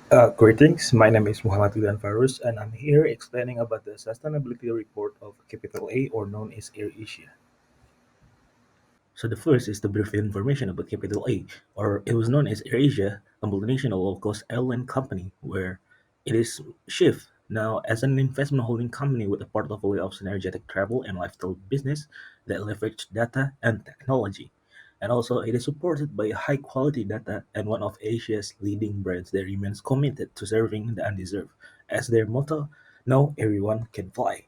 Greetings, my name is Wildan Farroos, and I'm here explaining about the sustainability report of Capital A, or known as AirAsia. So the first is the brief information about Capital A, or it was known as AirAsia, a multinational low-cost airline company, where it is shift now as an investment holding company with a portfolio of synergetic travel and lifestyle business that leverage data and technology. And also, it is supported by high quality data and one of Asia's leading brands that remains committed to serving the undeserved, as their motto, "Now everyone can fly."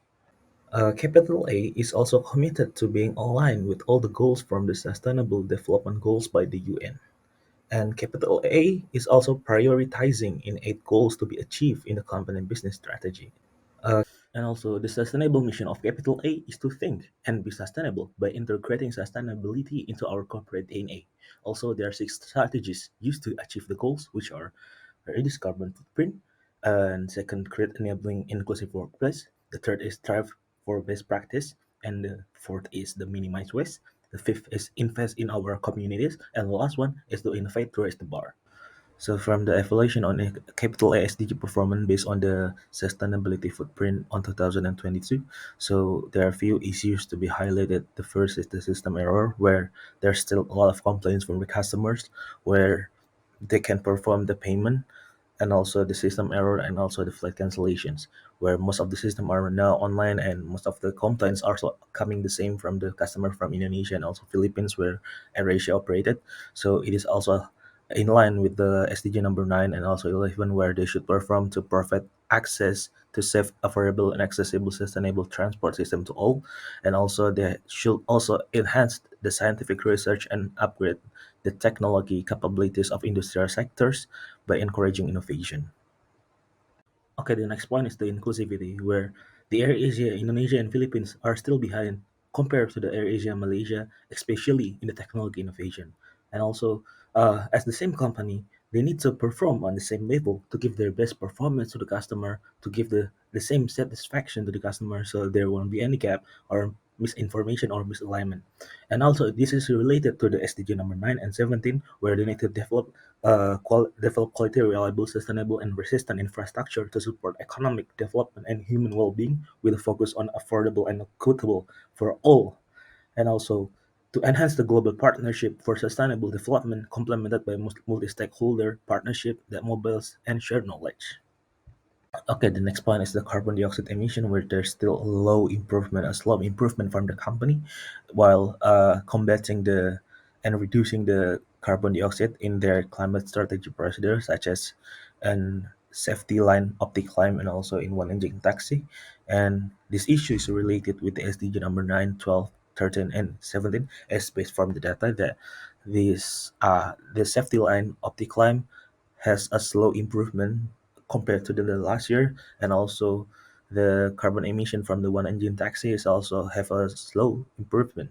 Capital A is also committed to being aligned with all the goals from the Sustainable Development Goals by the UN. And Capital A is also prioritizing in 8 goals to be achieved in the company business strategy. And also, the sustainable mission of Capital A is to think and be sustainable by integrating sustainability into our corporate DNA. Also, there are 6 strategies used to achieve the goals, which are reduce carbon footprint, and second, create enabling inclusive workplace. The third is strive for best practice, and the fourth is the minimize waste. The fifth is invest in our communities, and the last one is to innovate to raise the bar. So from the evaluation on capital A SDG performance based on the sustainability footprint on 2022, so there are a few issues to be highlighted. The first is the system error, where there's still a lot of complaints from the customers, where they can perform the payment, and also the system error and also the flight cancellations, where most of the system are now online and most of the complaints are also coming the same from the customer from Indonesia and also Philippines, where AirAsia operated. So it is also in line with the SDG number 9 and also 11, where they should perform to provide access to safe, affordable, and accessible sustainable transport system to all. And also they should also enhance the scientific research and upgrade the technology capabilities of industrial sectors by encouraging innovation. Okay, the next point is the inclusivity, where the AirAsia, Indonesia, and Philippines are still behind compared to the AirAsia, Malaysia, especially in the technology innovation. And also, as the same company, they need to perform on the same level to give their best performance to the customer, to give the same satisfaction to the customer, so there won't be any gap or misinformation or misalignment. And also, this is related to the SDG number 9 and 17, where they need to develop quality, reliable, sustainable, and resistant infrastructure to support economic development and human well-being with a focus on affordable and equitable for all, and also to enhance the global partnership for sustainable development complemented by multi-stakeholder partnership that mobiles and share knowledge. Okay, the next point is the carbon dioxide emission, where there's still a slow improvement from the company, while combating the and reducing the carbon dioxide in their climate strategy procedures, such as an safety line, optic climb, and also in one engine taxi. And this issue is related with the SDG number 9, 12, 13, and 17, as based from the data that the safety line, optic climb, has a slow improvement compared to the last year, and also the carbon emission from the one engine taxi is also have a slow improvement.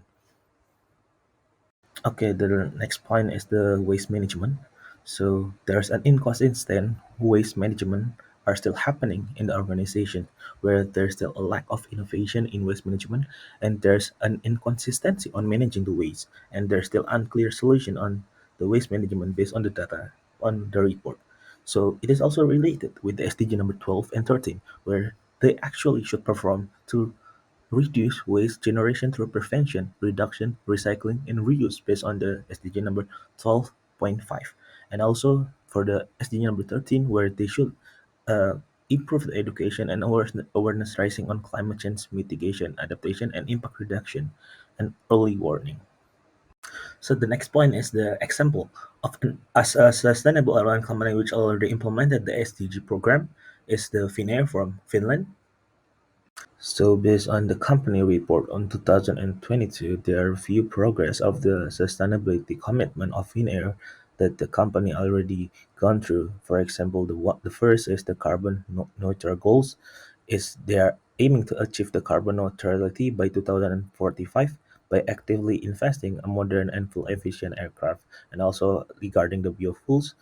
Okay, the next point is the waste management. So there's an inconsistent waste management are still happening in the organization, where there's still a lack of innovation in waste management, and there's an inconsistency on managing the waste, and there's still unclear solution on the waste management based on the data on the report. So it is also related with the SDG number 12 and 13, where they actually should perform to reduce waste generation through prevention, reduction, recycling, and reuse based on the SDG number 12.5. And also for the SDG number 13, where they should uh, improve the education and awareness raising on climate change mitigation, adaptation, and impact reduction, and early warning. So the next point is the example of as a sustainable airline company which already implemented the SDG program is the Finnair from Finland. So based on the company report on 2022, there are few progress of the sustainability commitment of Finnair that the company already gone through. For example, the first is the carbon neutral goals, is they are aiming to achieve the carbon neutrality by 2045 by actively investing in modern and fuel efficient aircraft, and also regarding the biofuels,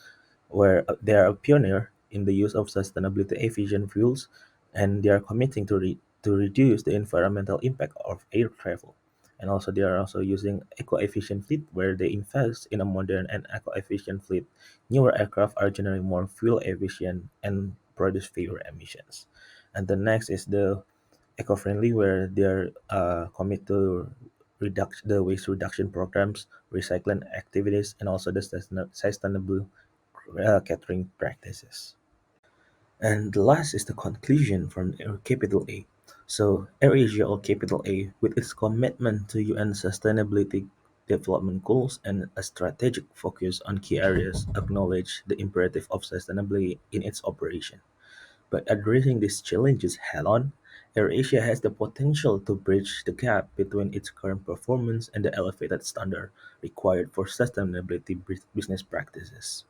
where they are a pioneer in the use of sustainability efficient fuels, and they are committing to reduce the environmental impact of air travel. And also they are also using eco-efficient fleet where they invest in a modern and eco-efficient fleet. Newer aircraft are generally more fuel efficient and produce fewer emissions. And the next is the eco-friendly where they're commit to the waste reduction programs, recycling activities, and also the sustainable catering practices. And the last is the conclusion from Capital A. So AirAsia or Capital A, with its commitment to UN Sustainability Development Goals and a strategic focus on key areas, acknowledge the imperative of sustainability in its operation. By addressing these challenges head-on, AirAsia has the potential to bridge the gap between its current performance and the elevated standard required for sustainability business practices.